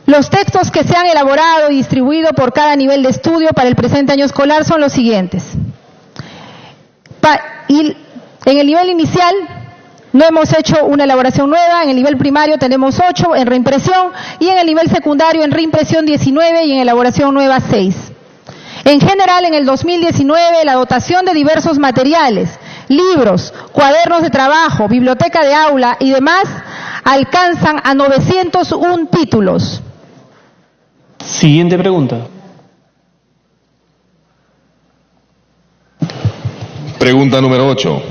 Los textos que se han elaborado y distribuido por cada nivel de estudio para el presente año escolar son los siguientes. En el nivel inicial no hemos hecho una elaboración nueva, en el nivel primario tenemos 8 en reimpresión y en el nivel secundario en reimpresión 19 y en elaboración nueva 6. En general, en el 2019, la dotación de diversos materiales, libros, cuadernos de trabajo, biblioteca de aula y demás alcanzan a 901 títulos. Siguiente pregunta. Pregunta número 8.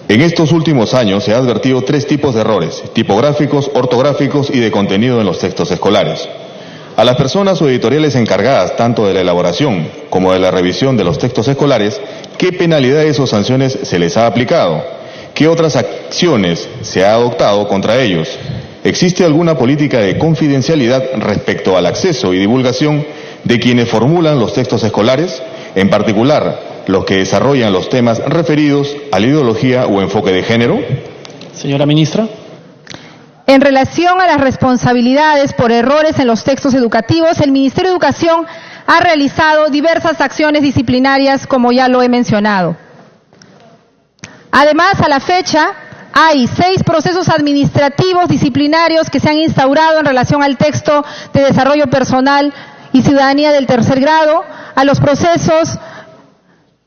En estos últimos años se han advertido 3 tipos de errores, tipográficos, ortográficos y de contenido en los textos escolares. A las personas o editoriales encargadas tanto de la elaboración como de la revisión de los textos escolares, ¿qué penalidades o sanciones se les ha aplicado? ¿Qué otras acciones se ha adoptado contra ellos? ¿Existe alguna política de confidencialidad respecto al acceso y divulgación de quienes formulan los textos escolares, en particular los que desarrollan los temas referidos a la ideología o enfoque de género? Señora ministra. En relación a las responsabilidades por errores en los textos educativos, el Ministerio de Educación ha realizado diversas acciones disciplinarias, como ya lo he mencionado. Además, a la fecha, hay 6 procesos administrativos disciplinarios que se han instaurado en relación al texto de desarrollo personal y ciudadanía del tercer grado, a los procesos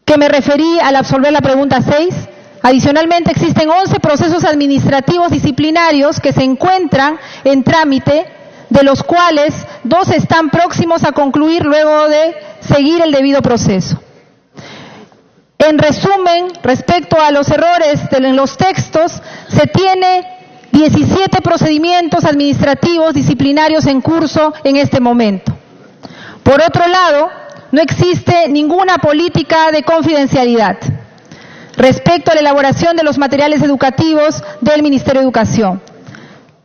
que me referí al absolver la pregunta 6. Adicionalmente, existen 11 procesos administrativos disciplinarios que se encuentran en trámite, de los cuales 2 están próximos a concluir luego de seguir el debido proceso. En resumen, respecto a los errores en los textos, se tiene 17 procedimientos administrativos disciplinarios en curso en este momento. Por otro lado, no existe ninguna política de confidencialidad respecto a la elaboración de los materiales educativos del Ministerio de Educación.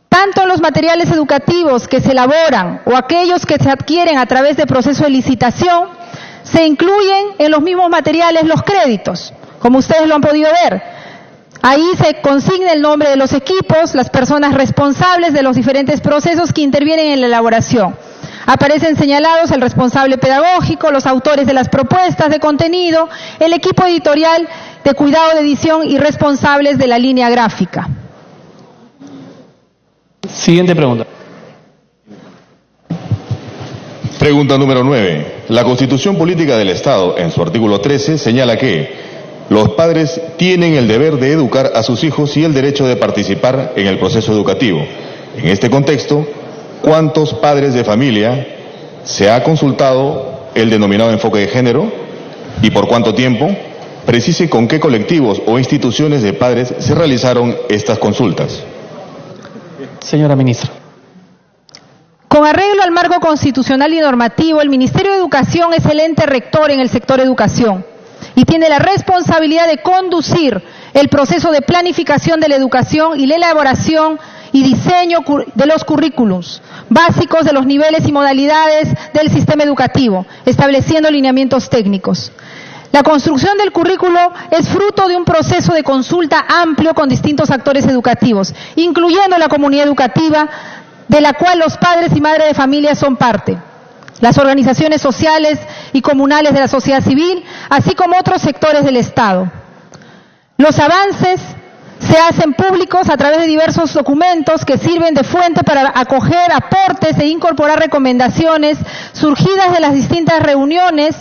Tanto los materiales educativos que se elaboran o aquellos que se adquieren a través de proceso de licitación, se incluyen en los mismos materiales los créditos, como ustedes lo han podido ver. Ahí se consigna el nombre de los equipos, las personas responsables de los diferentes procesos que intervienen en la elaboración. Aparecen señalados el responsable pedagógico, los autores de las propuestas de contenido, el equipo editorial de cuidado de edición y responsables de la línea gráfica. Siguiente pregunta. Pregunta número 9. La Constitución Política del Estado, en su artículo 13, señala que los padres tienen el deber de educar a sus hijos y el derecho de participar en el proceso educativo. En este contexto, ¿cuántos padres de familia se ha consultado el denominado enfoque de género y por cuánto tiempo? Precise con qué colectivos o instituciones de padres se realizaron estas consultas. Señora ministra. Con arreglo al marco constitucional y normativo, el Ministerio de Educación es el ente rector en el sector educación y tiene la responsabilidad de conducir el proceso de planificación de la educación y la elaboración y diseño de los currículums básicos de los niveles y modalidades del sistema educativo, estableciendo lineamientos técnicos. La construcción del currículo es fruto de un proceso de consulta amplio con distintos actores educativos, incluyendo la comunidad educativa, de la cual los padres y madres de familia son parte, las organizaciones sociales y comunales de la sociedad civil, así como otros sectores del Estado. Los avances se hacen públicos a través de diversos documentos que sirven de fuente para acoger aportes e incorporar recomendaciones surgidas de las distintas reuniones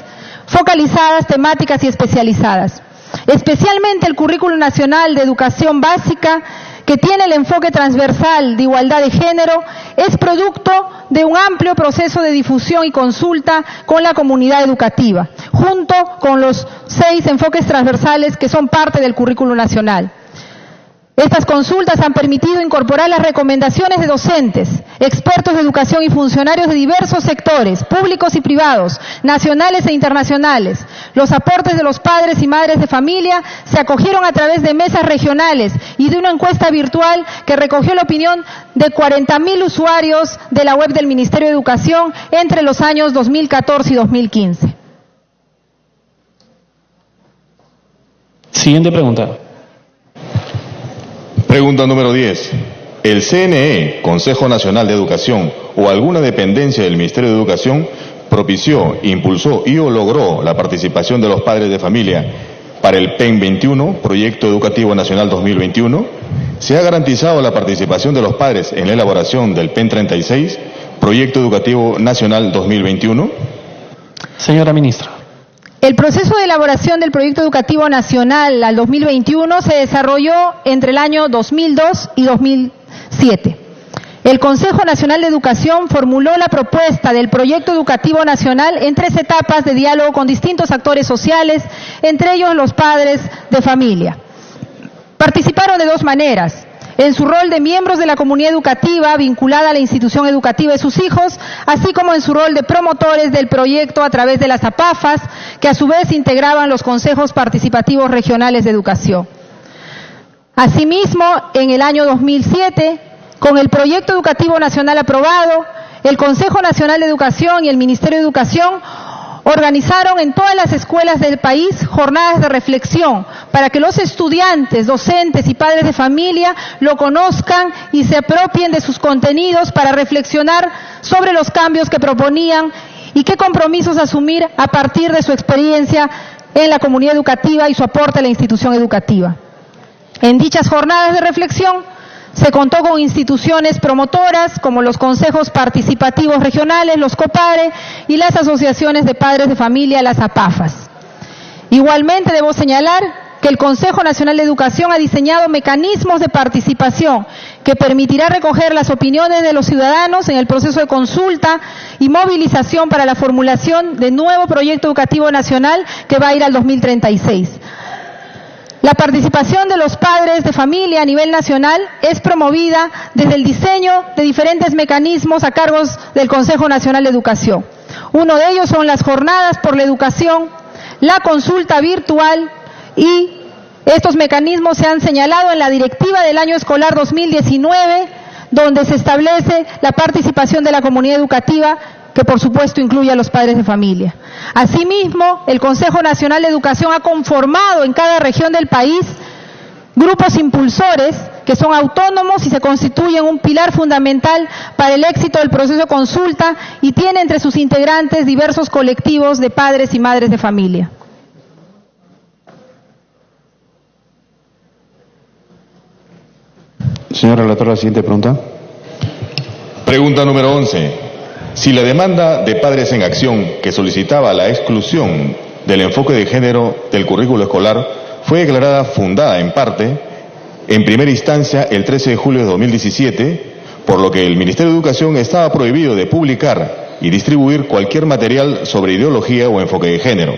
focalizadas, temáticas y especializadas. Especialmente el Currículo Nacional de Educación Básica, que tiene el enfoque transversal de igualdad de género, es producto de un amplio proceso de difusión y consulta con la comunidad educativa, junto con los 6 enfoques transversales que son parte del Currículo Nacional. Estas consultas han permitido incorporar las recomendaciones de docentes, expertos de educación y funcionarios de diversos sectores, públicos y privados, nacionales e internacionales. Los aportes de los padres y madres de familia se acogieron a través de mesas regionales y de una encuesta virtual que recogió la opinión de 40.000 usuarios de la web del Ministerio de Educación entre los años 2014 y 2015. Siguiente pregunta. Pregunta número 10. ¿El CNE, Consejo Nacional de Educación, o alguna dependencia del Ministerio de Educación propició, impulsó y o logró la participación de los padres de familia para el PEN 21, Proyecto Educativo Nacional 2021? ¿Se ha garantizado la participación de los padres en la elaboración del PEN 36, Proyecto Educativo Nacional 2021? Señora ministra. El proceso de elaboración del Proyecto Educativo Nacional al 2021 se desarrolló entre el año 2002 y 2007. El Consejo Nacional de Educación formuló la propuesta del Proyecto Educativo Nacional en 3 etapas de diálogo con distintos actores sociales, entre ellos los padres de familia. Participaron de 2 maneras: en su rol de miembros de la comunidad educativa vinculada a la institución educativa de sus hijos, así como en su rol de promotores del proyecto a través de las APAFAS, que a su vez integraban los consejos participativos regionales de educación. Asimismo, en el año 2007, con el Proyecto Educativo Nacional aprobado, el Consejo Nacional de Educación y el Ministerio de Educación organizaron en todas las escuelas del país jornadas de reflexión para que los estudiantes, docentes y padres de familia lo conozcan y se apropien de sus contenidos para reflexionar sobre los cambios que proponían y qué compromisos asumir a partir de su experiencia en la comunidad educativa y su aporte a la institución educativa. En dichas jornadas de reflexión se contó con instituciones promotoras como los consejos participativos regionales, los COPARE, y las asociaciones de padres de familia, las APAFAS. Igualmente debo señalar que el Consejo Nacional de Educación ha diseñado mecanismos de participación que permitirá recoger las opiniones de los ciudadanos en el proceso de consulta y movilización para la formulación de nuevo proyecto educativo nacional que va a ir al 2036. La participación de los padres de familia a nivel nacional es promovida desde el diseño de diferentes mecanismos a cargo del Consejo Nacional de Educación. Uno de ellos son las jornadas por la educación, la consulta virtual, y estos mecanismos se han señalado en la directiva del año escolar 2019, donde se establece la participación de la comunidad educativa, que por supuesto incluye a los padres de familia. Asimismo, el Consejo Nacional de Educación ha conformado en cada región del país grupos impulsores que son autónomos y se constituyen un pilar fundamental para el éxito del proceso de consulta y tiene entre sus integrantes diversos colectivos de padres y madres de familia. Señor relator, la siguiente pregunta. Pregunta número 11. Si la demanda de Padres en Acción, que solicitaba la exclusión del enfoque de género del currículo escolar, fue declarada fundada en parte, en primera instancia el 13 de julio de 2017, por lo que el Ministerio de Educación estaba prohibido de publicar y distribuir cualquier material sobre ideología o enfoque de género,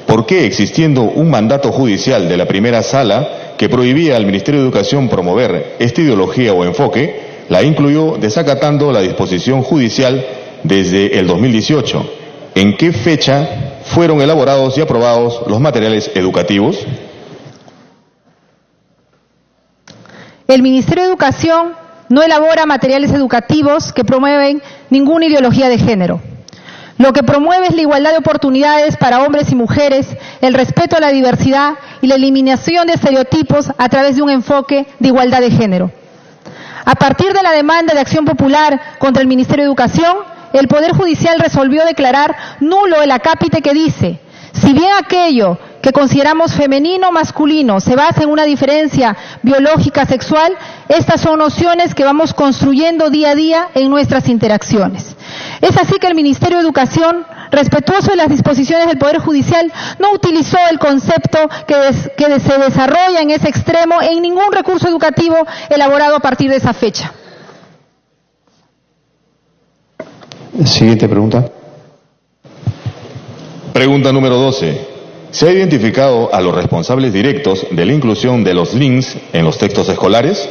¿por qué, existiendo un mandato judicial de la primera sala que prohibía al Ministerio de Educación promover esta ideología o enfoque, la incluyó desacatando la disposición judicial desde el 2018? ¿En qué fecha fueron elaborados y aprobados los materiales educativos? El Ministerio de Educación no elabora materiales educativos que promueven ninguna ideología de género. Lo que promueve es la igualdad de oportunidades para hombres y mujeres, el respeto a la diversidad y la eliminación de estereotipos a través de un enfoque de igualdad de género. A partir de la demanda de acción popular contra el Ministerio de Educación, el Poder Judicial resolvió declarar nulo el acápite que dice: si bien aquello que consideramos femenino o masculino se basa en una diferencia biológica sexual, estas son nociones que vamos construyendo día a día en nuestras interacciones. Es así que el Ministerio de Educación, respetuoso de las disposiciones del Poder Judicial, no utilizó el concepto que se desarrolla en ese extremo en ningún recurso educativo elaborado a partir de esa fecha. Siguiente pregunta. Pregunta número 12. ¿Se ha identificado a los responsables directos de la inclusión de los links en los textos escolares?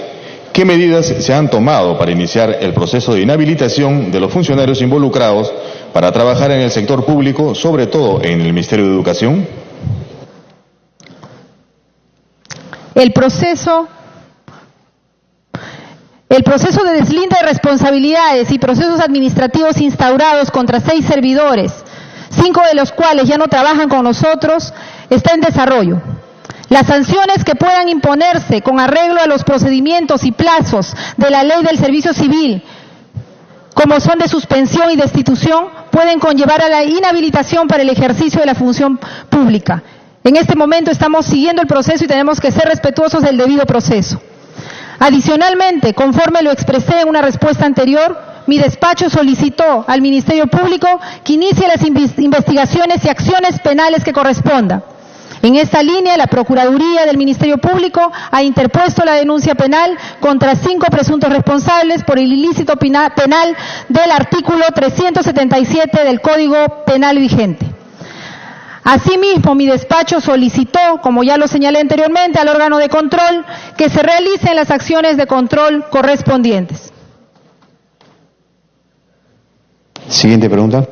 ¿Qué medidas se han tomado para iniciar el proceso de inhabilitación de los funcionarios involucrados para trabajar en el sector público, sobre todo en el Ministerio de Educación? El proceso de deslinde de responsabilidades y procesos administrativos instaurados contra 6 servidores, 5 de los cuales ya no trabajan con nosotros, está en desarrollo. Las sanciones que puedan imponerse con arreglo a los procedimientos y plazos de la Ley del Servicio Civil, como son de suspensión y destitución, pueden conllevar a la inhabilitación para el ejercicio de la función pública. En este momento estamos siguiendo el proceso y tenemos que ser respetuosos del debido proceso. Adicionalmente, conforme lo expresé en una respuesta anterior, mi despacho solicitó al Ministerio Público que inicie las investigaciones y acciones penales que correspondan. En esta línea, la Procuraduría del Ministerio Público ha interpuesto la denuncia penal contra 5 presuntos responsables por el ilícito penal del artículo 377 del Código Penal vigente. Asimismo, mi despacho solicitó, como ya lo señalé anteriormente, al órgano de control que se realicen las acciones de control correspondientes. Siguiente pregunta.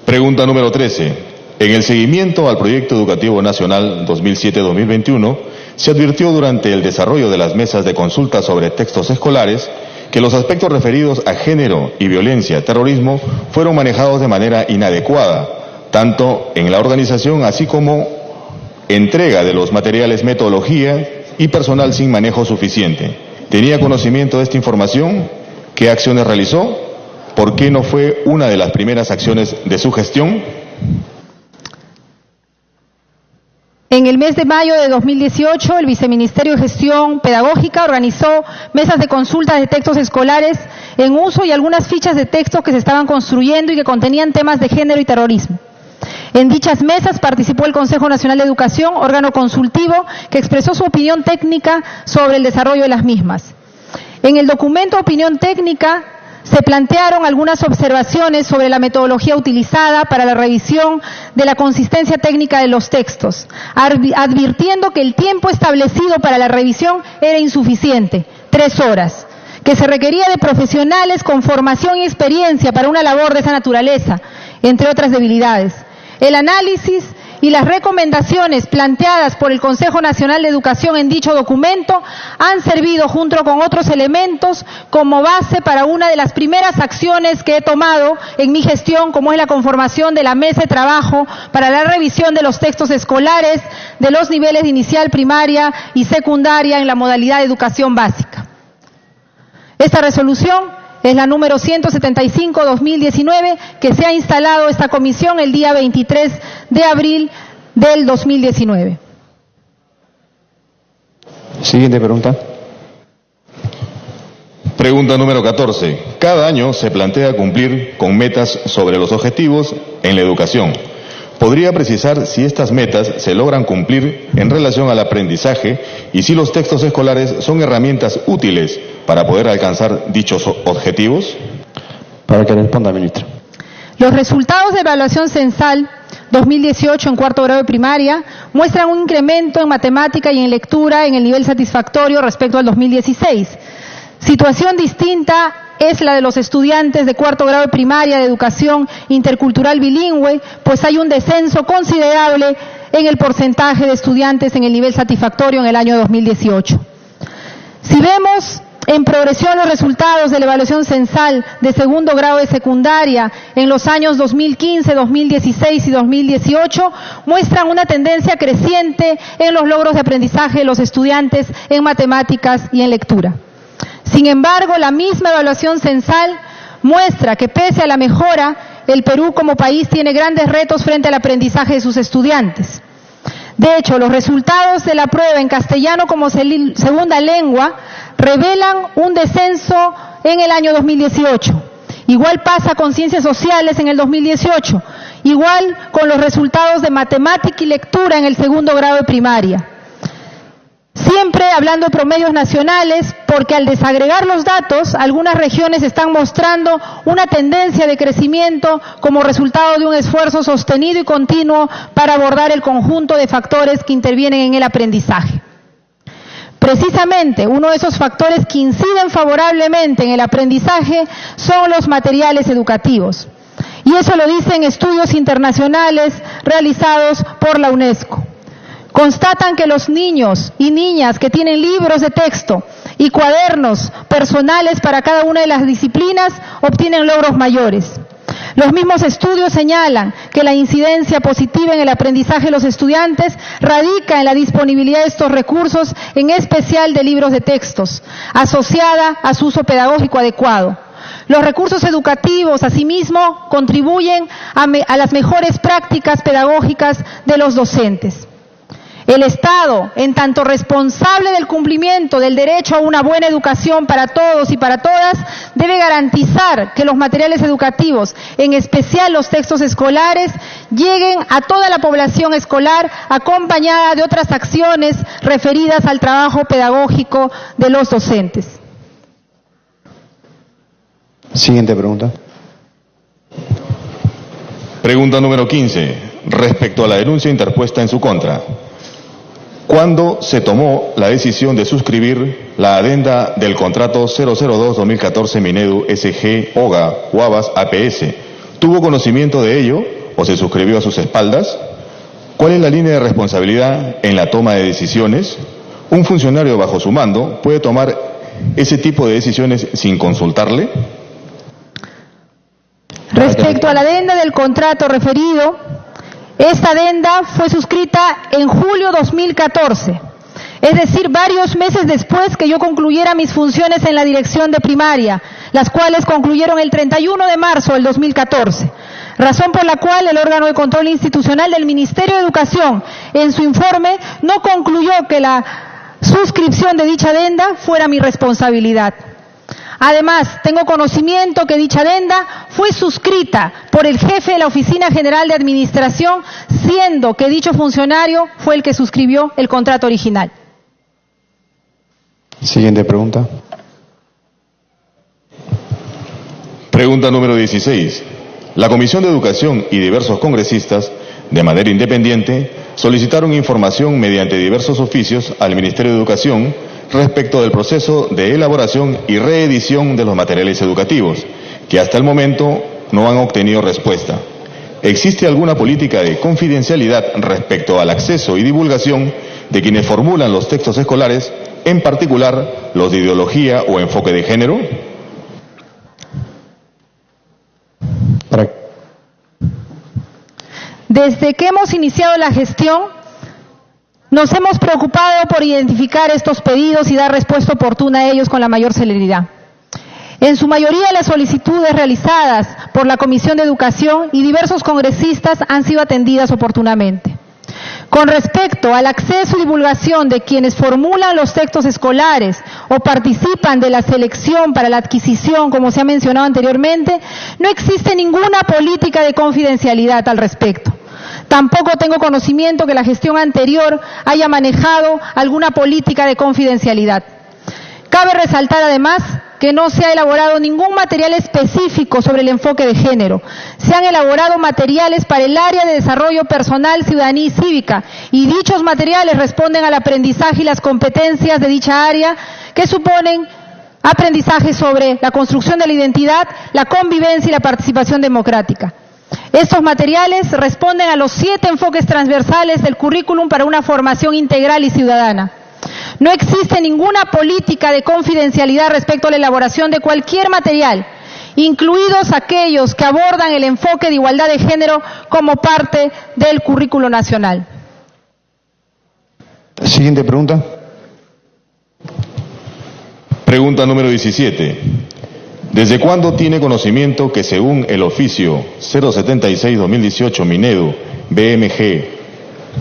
Pregunta número 13. En el seguimiento al Proyecto Educativo Nacional 2007-2021, se advirtió durante el desarrollo de las mesas de consulta sobre textos escolares que los aspectos referidos a género y violencia, terrorismo, fueron manejados de manera inadecuada, tanto en la organización así como entrega de los materiales, metodología y personal sin manejo suficiente. ¿Tenía conocimiento de esta información? ¿Qué acciones realizó? ¿Por qué no fue una de las primeras acciones de su gestión? En el mes de mayo de 2018, el Viceministerio de Gestión Pedagógica organizó mesas de consulta de textos escolares en uso y algunas fichas de textos que se estaban construyendo y que contenían temas de género y terrorismo. En dichas mesas participó el Consejo Nacional de Educación, órgano consultivo, que expresó su opinión técnica sobre el desarrollo de las mismas. En el documento Opinión Técnica se plantearon algunas observaciones sobre la metodología utilizada para la revisión de la consistencia técnica de los textos, advirtiendo que el tiempo establecido para la revisión era insuficiente, 3 horas, que se requería de profesionales con formación y experiencia para una labor de esa naturaleza, entre otras debilidades. El análisis y las recomendaciones planteadas por el Consejo Nacional de Educación en dicho documento han servido, junto con otros elementos, como base para una de las primeras acciones que he tomado en mi gestión, como es la conformación de la mesa de trabajo para la revisión de los textos escolares de los niveles de inicial, primaria y secundaria en la modalidad de educación básica. Esta resolución es la número 175-2019, que se ha instalado esta comisión el día 23 de abril del 2019. Siguiente pregunta. Pregunta número 14. Cada año se plantea cumplir con metas sobre los objetivos en la educación. ¿Podría precisar si estas metas se logran cumplir en relación al aprendizaje y si los textos escolares son herramientas útiles para poder alcanzar dichos objetivos? Para que responda, ministra. Los resultados de evaluación censal 2018 en cuarto grado de primaria muestran un incremento en matemática y en lectura en el nivel satisfactorio respecto al 2016. Situación distinta es la de los estudiantes de cuarto grado de primaria de educación intercultural bilingüe, pues hay un descenso considerable en el porcentaje de estudiantes en el nivel satisfactorio en el año 2018. Si vemos en progresión los resultados de la evaluación censal de segundo grado de secundaria en los años 2015, 2016 y 2018, muestran una tendencia creciente en los logros de aprendizaje de los estudiantes en matemáticas y en lectura. Sin embargo, la misma evaluación censal muestra que pese a la mejora, el Perú como país tiene grandes retos frente al aprendizaje de sus estudiantes. De hecho, los resultados de la prueba en castellano como segunda lengua revelan un descenso en el año 2018. Igual pasa con ciencias sociales en el 2018. Igual con los resultados de matemática y lectura en el segundo grado de primaria. Siempre hablando de promedios nacionales, porque al desagregar los datos, algunas regiones están mostrando una tendencia de crecimiento como resultado de un esfuerzo sostenido y continuo para abordar el conjunto de factores que intervienen en el aprendizaje. Precisamente, uno de esos factores que inciden favorablemente en el aprendizaje son los materiales educativos. Y eso lo dicen estudios internacionales realizados por la UNESCO. Constatan que los niños y niñas que tienen libros de texto y cuadernos personales para cada una de las disciplinas obtienen logros mayores. Los mismos estudios señalan que la incidencia positiva en el aprendizaje de los estudiantes radica en la disponibilidad de estos recursos, en especial de libros de textos, asociada a su uso pedagógico adecuado. Los recursos educativos, asimismo, contribuyen a las mejores prácticas pedagógicas de los docentes. El Estado, en tanto responsable del cumplimiento del derecho a una buena educación para todos y para todas, debe garantizar que los materiales educativos, en especial los textos escolares, lleguen a toda la población escolar acompañada de otras acciones referidas al trabajo pedagógico de los docentes. Siguiente pregunta. Pregunta número 15. Respecto a la denuncia interpuesta en su contra, ¿cuándo se tomó la decisión de suscribir la adenda del contrato 002-2014 Minedu SG OGA Guavas APS? ¿Tuvo conocimiento de ello o se suscribió a sus espaldas? ¿Cuál es la línea de responsabilidad en la toma de decisiones? ¿Un funcionario bajo su mando puede tomar ese tipo de decisiones sin consultarle? Respecto a la adenda del contrato referido, esta adenda fue suscrita en julio 2014, es decir, varios meses después que yo concluyera mis funciones en la dirección de primaria, las cuales concluyeron el 31 de marzo del 2014, razón por la cual el órgano de control institucional del Ministerio de Educación, en su informe, no concluyó que la suscripción de dicha adenda fuera mi responsabilidad. Además, tengo conocimiento que dicha adenda fue suscrita por el jefe de la Oficina General de Administración, siendo que dicho funcionario fue el que suscribió el contrato original. Siguiente pregunta. Pregunta número 16. La Comisión de Educación y diversos congresistas, de manera independiente, solicitaron información mediante diversos oficios al Ministerio de Educación respecto del proceso de elaboración y reedición de los materiales educativos, que hasta el momento no han obtenido respuesta. ¿Existe alguna política de confidencialidad respecto al acceso y divulgación de quienes formulan los textos escolares, en particular los de ideología o enfoque de género? Desde que hemos iniciado la gestión, nos hemos preocupado por identificar estos pedidos y dar respuesta oportuna a ellos con la mayor celeridad. En su mayoría, las solicitudes realizadas por la Comisión de Educación y diversos congresistas han sido atendidas oportunamente. Con respecto al acceso y divulgación de quienes formulan los textos escolares o participan de la selección para la adquisición, como se ha mencionado anteriormente, no existe ninguna política de confidencialidad al respecto. Tampoco tengo conocimiento que la gestión anterior haya manejado alguna política de confidencialidad. Cabe resaltar además que no se ha elaborado ningún material específico sobre el enfoque de género. Se han elaborado materiales para el área de desarrollo personal, ciudadanía y cívica, y dichos materiales responden al aprendizaje y las competencias de dicha área, que suponen aprendizaje sobre la construcción de la identidad, la convivencia y la participación democrática. Estos materiales responden a los 7 enfoques transversales del currículum para una formación integral y ciudadana. No existe ninguna política de confidencialidad respecto a la elaboración de cualquier material, incluidos aquellos que abordan el enfoque de igualdad de género como parte del currículo nacional. Siguiente pregunta. Pregunta número 17. ¿Desde cuándo tiene conocimiento que según el oficio 076-2018 Minedu BMG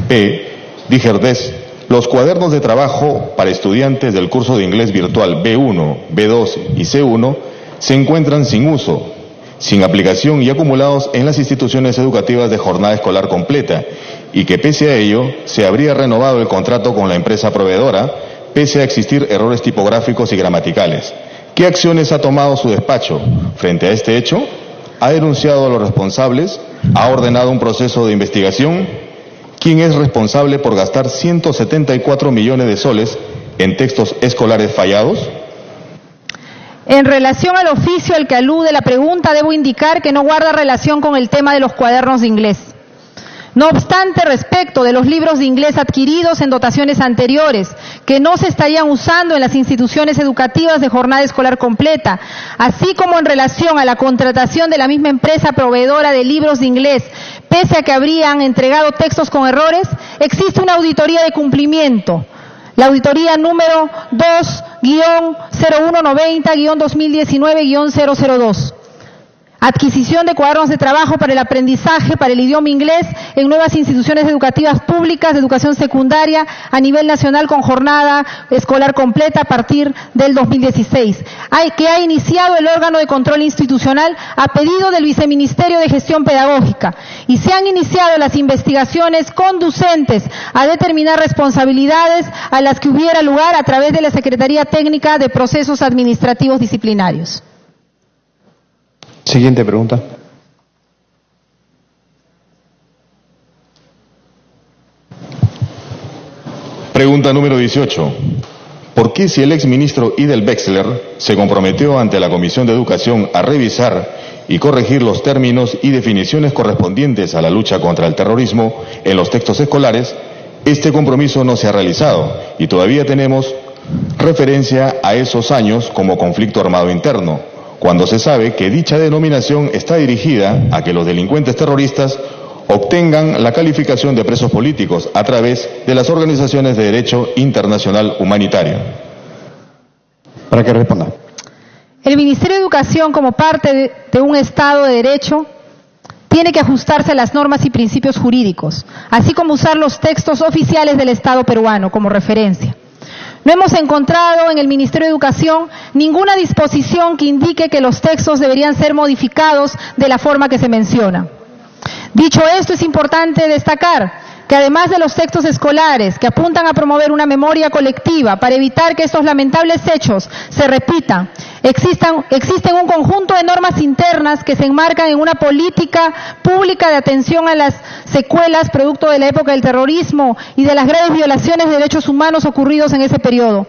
P Digerdes, los cuadernos de trabajo para estudiantes del curso de inglés virtual B1, B2 y C1 se encuentran sin uso, sin aplicación y acumulados en las instituciones educativas de jornada escolar completa, y que pese a ello se habría renovado el contrato con la empresa proveedora, pese a existir errores tipográficos y gramaticales? ¿Qué acciones ha tomado su despacho frente a este hecho? ¿Ha denunciado a los responsables? ¿Ha ordenado un proceso de investigación? ¿Quién es responsable por gastar 174 millones de soles en textos escolares fallados? En relación al oficio al que alude la pregunta, debo indicar que no guarda relación con el tema de los cuadernos de inglés. No obstante, respecto de los libros de inglés adquiridos en dotaciones anteriores, que no se estarían usando en las instituciones educativas de jornada escolar completa, así como en relación a la contratación de la misma empresa proveedora de libros de inglés, pese a que habrían entregado textos con errores, existe una auditoría de cumplimiento. La auditoría número 2-0190-2019-002. Adquisición de cuadernos de trabajo para el aprendizaje para el idioma inglés en nuevas instituciones educativas públicas de educación secundaria a nivel nacional con jornada escolar completa a partir del 2016, que ha iniciado el órgano de control institucional a pedido del Viceministerio de Gestión Pedagógica, y se han iniciado las investigaciones conducentes a determinar responsabilidades a las que hubiera lugar a través de la Secretaría Técnica de Procesos Administrativos Disciplinarios. Siguiente pregunta. Pregunta número 18. ¿Por qué, si el exministro Idel Wexler se comprometió ante la Comisión de Educación a revisar y corregir los términos y definiciones correspondientes a la lucha contra el terrorismo en los textos escolares, este compromiso no se ha realizado y todavía tenemos referencia a esos años como conflicto armado interno, cuando se sabe que dicha denominación está dirigida a que los delincuentes terroristas obtengan la calificación de presos políticos a través de las organizaciones de derecho internacional humanitario? Para que responda. El Ministerio de Educación, como parte de un Estado de Derecho, tiene que ajustarse a las normas y principios jurídicos, así como usar los textos oficiales del Estado peruano como referencia. No hemos encontrado en el Ministerio de Educación ninguna disposición que indique que los textos deberían ser modificados de la forma que se menciona. Dicho esto, es importante destacar que además de los textos escolares que apuntan a promover una memoria colectiva para evitar que estos lamentables hechos se repitan, existen un conjunto de normas internas que se enmarcan en una política pública de atención a las secuelas producto de la época del terrorismo y de las graves violaciones de derechos humanos ocurridos en ese periodo.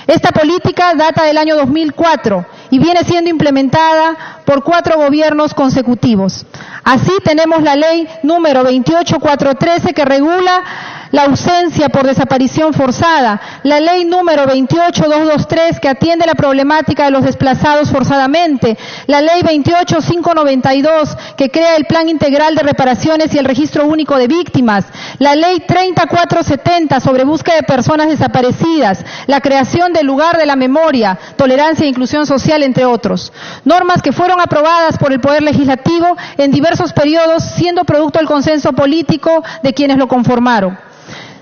Esta política data del año 2004 y viene siendo implementada por 4 gobiernos consecutivos. Así tenemos la ley número 28413 que regula la ausencia por desaparición forzada, la ley número 28223 que atiende la problemática de los desplazados forzadamente, la ley 28592 que crea el Plan Integral de Reparaciones y el Registro Único de Víctimas, la ley 3470 sobre búsqueda de personas desaparecidas, la creación del lugar de la memoria, tolerancia e inclusión social, entre otros. Normas que fueron aprobadas por el Poder Legislativo en diversos periodos, siendo producto del consenso político de quienes lo conformaron.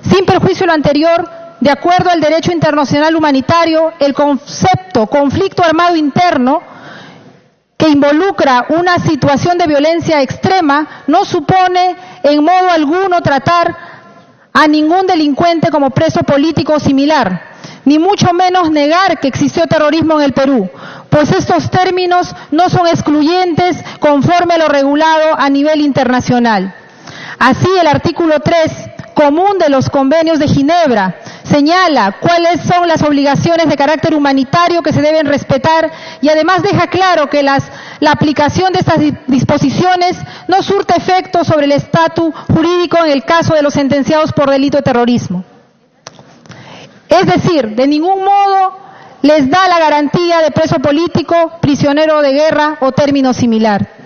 Sin perjuicio de lo anterior, de acuerdo al derecho internacional humanitario, el concepto conflicto armado interno, que involucra una situación de violencia extrema, no supone en modo alguno tratar a ningún delincuente como preso político o similar, ni mucho menos negar que existió terrorismo en el Perú, pues estos términos no son excluyentes conforme a lo regulado a nivel internacional. Así, el artículo 3 común de los convenios de Ginebra señala cuáles son las obligaciones de carácter humanitario que se deben respetar y además deja claro que la aplicación de estas disposiciones no surte efecto sobre el estatus jurídico en el caso de los sentenciados por delito de terrorismo. Es decir, de ningún modo les da la garantía de preso político, prisionero de guerra o término similar.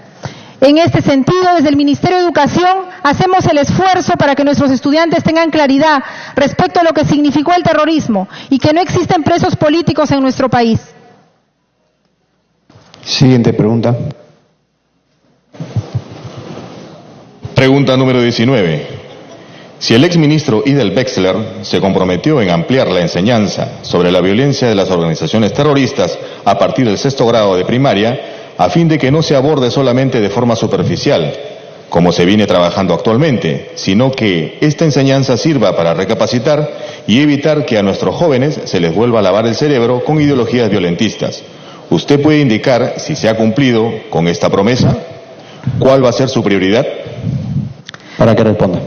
En este sentido, desde el Ministerio de Educación hacemos el esfuerzo para que nuestros estudiantes tengan claridad respecto a lo que significó el terrorismo y que no existen presos políticos en nuestro país. Siguiente pregunta. Pregunta número 19. Si el exministro Idel Wexler se comprometió en ampliar la enseñanza sobre la violencia de las organizaciones terroristas a partir del 6º grado de primaria, a fin de que no se aborde solamente de forma superficial, como se viene trabajando actualmente, sino que esta enseñanza sirva para recapacitar y evitar que a nuestros jóvenes se les vuelva a lavar el cerebro con ideologías violentistas. ¿Usted puede indicar si se ha cumplido con esta promesa? ¿Cuál va a ser su prioridad? Para que responda.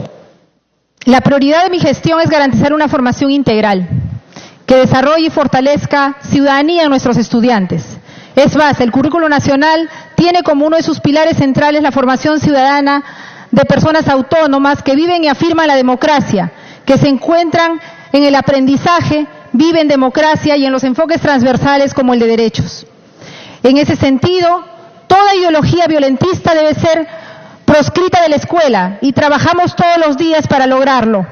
La prioridad de mi gestión es garantizar una formación integral, que desarrolle y fortalezca ciudadanía en nuestros estudiantes. Es más, el currículo nacional tiene como uno de sus pilares centrales la formación ciudadana de personas autónomas que viven y afirman la democracia, que se encuentran en el aprendizaje, viven democracia y en los enfoques transversales como el de derechos. En ese sentido, toda ideología violentista debe ser proscrita de la escuela y trabajamos todos los días para lograrlo.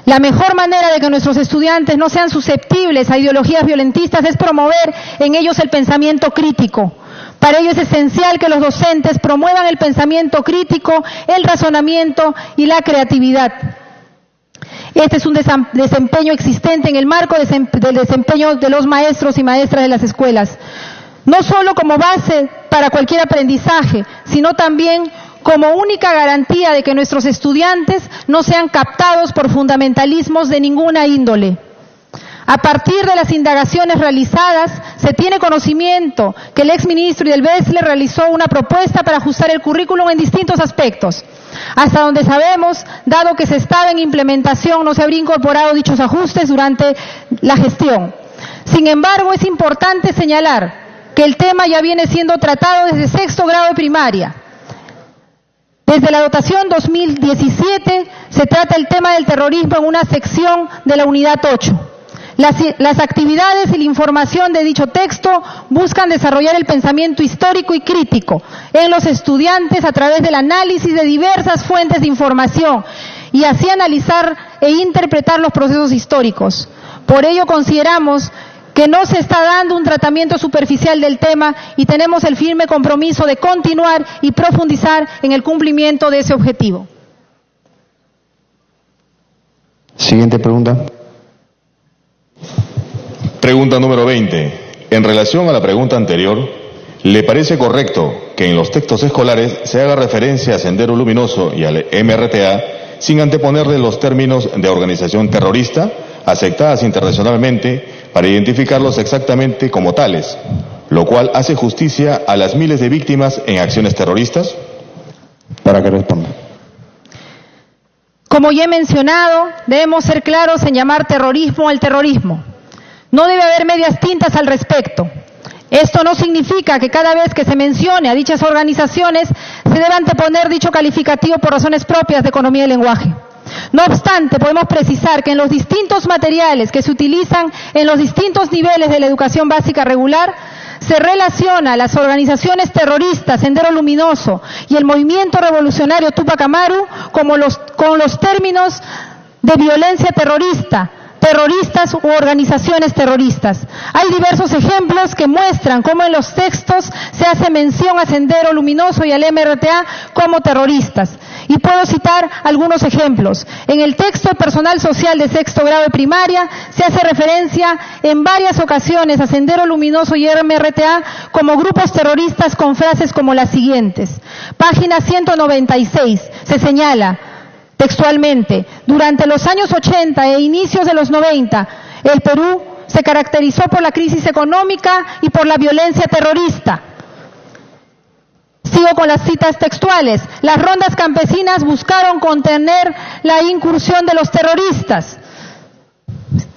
La mejor manera de que nuestros estudiantes no sean susceptibles a ideologías violentistas es promover en ellos el pensamiento crítico. Para ello es esencial que los docentes promuevan el pensamiento crítico, el razonamiento y la creatividad. Este es un desempeño existente en el marco del desempeño de los maestros y maestras de las escuelas, no solo como base para cualquier aprendizaje, sino también como única garantía de que nuestros estudiantes no sean captados por fundamentalismos de ninguna índole. A partir de las indagaciones realizadas, se tiene conocimiento que el exministro y el BESLE realizó una propuesta para ajustar el currículum en distintos aspectos. Hasta donde sabemos, dado que se estaba en implementación, no se habrían incorporado dichos ajustes durante la gestión. Sin embargo, es importante señalar que el tema ya viene siendo tratado desde sexto grado de primaria. Desde la dotación 2017 se trata el tema del terrorismo en una sección de la unidad 8. Las actividades y la información de dicho texto buscan desarrollar el pensamiento histórico y crítico en los estudiantes a través del análisis de diversas fuentes de información y así analizar e interpretar los procesos históricos. Por ello consideramos que no se está dando un tratamiento superficial del tema y tenemos el firme compromiso de continuar y profundizar en el cumplimiento de ese objetivo. Siguiente pregunta. Pregunta número 20. En relación a la pregunta anterior, ¿le parece correcto que en los textos escolares se haga referencia a Sendero Luminoso y al MRTA sin anteponerle los términos de organización terrorista, aceptadas internacionalmente, para identificarlos exactamente como tales, lo cual hace justicia a las miles de víctimas en acciones terroristas? Para que responda. Como ya he mencionado, debemos ser claros en llamar terrorismo al terrorismo. No debe haber medias tintas al respecto. Esto no significa que cada vez que se mencione a dichas organizaciones se deba anteponer dicho calificativo por razones propias de economía y lenguaje. No obstante, podemos precisar que en los distintos materiales que se utilizan en los distintos niveles de la educación básica regular, se relaciona a las organizaciones terroristas Sendero Luminoso y el movimiento revolucionario Tupac Amaru con los términos de violencia terrorista, terroristas u organizaciones terroristas. Hay diversos ejemplos que muestran cómo en los textos se hace mención a Sendero Luminoso y al MRTA como terroristas. Y puedo citar algunos ejemplos. En el texto de personal social de sexto grado de primaria se hace referencia en varias ocasiones a Sendero Luminoso y MRTA como grupos terroristas con frases como las siguientes. Página 196 se señala textualmente: durante los años 80 e inicios de los 90, el Perú se caracterizó por la crisis económica y por la violencia terrorista. Sigo con las citas textuales. Las rondas campesinas buscaron contener la incursión de los terroristas.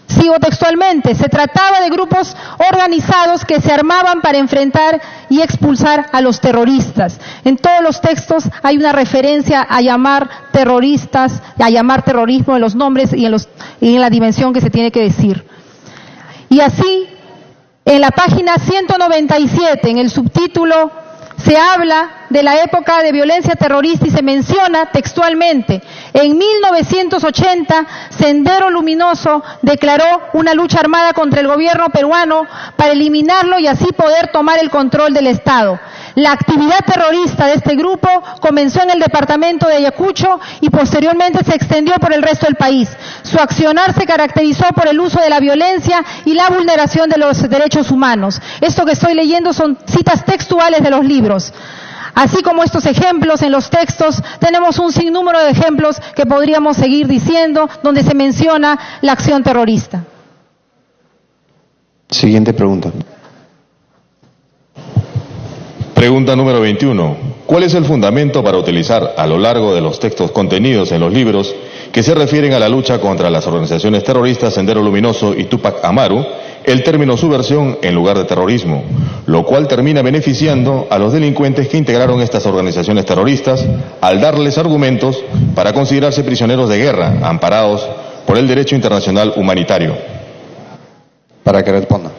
Sigo textualmente. Se trataba de grupos organizados que se armaban para enfrentar y expulsar a los terroristas. En todos los textos hay una referencia a llamar terroristas, a llamar terrorismo en los nombres y en la dimensión que se tiene que decir. Y así, en la página 197, en el subtítulo, se habla de la época de violencia terrorista y se menciona textualmente: en 1980, Sendero Luminoso declaró una lucha armada contra el gobierno peruano para eliminarlo y así poder tomar el control del Estado. La actividad terrorista de este grupo comenzó en el departamento de Ayacucho y posteriormente se extendió por el resto del país. Su accionar se caracterizó por el uso de la violencia y la vulneración de los derechos humanos. Esto que estoy leyendo son citas textuales de los libros. Así como estos ejemplos en los textos, tenemos un sinnúmero de ejemplos que podríamos seguir diciendo donde se menciona la acción terrorista. Siguiente pregunta. Pregunta número 21. ¿Cuál es el fundamento para utilizar a lo largo de los textos contenidos en los libros que se refieren a la lucha contra las organizaciones terroristas Sendero Luminoso y Tupac Amaru el término subversión en lugar de terrorismo, lo cual termina beneficiando a los delincuentes que integraron estas organizaciones terroristas al darles argumentos para considerarse prisioneros de guerra, amparados por el derecho internacional humanitario. Para que responda.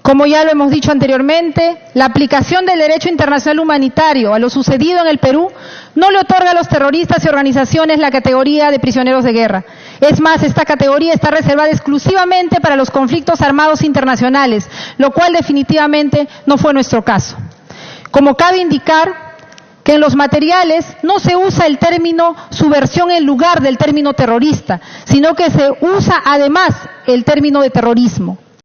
Como ya lo hemos dicho anteriormente, la aplicación del derecho internacional humanitario a lo sucedido en el Perú no le otorga a los terroristas y organizaciones la categoría de prisioneros de guerra. Es más, esta categoría está reservada exclusivamente para los conflictos armados internacionales, lo cual definitivamente no fue nuestro caso. Como cabe indicar que en los materiales no se usa el término subversión en lugar del término terrorista, sino que se usa además el término de terrorismo.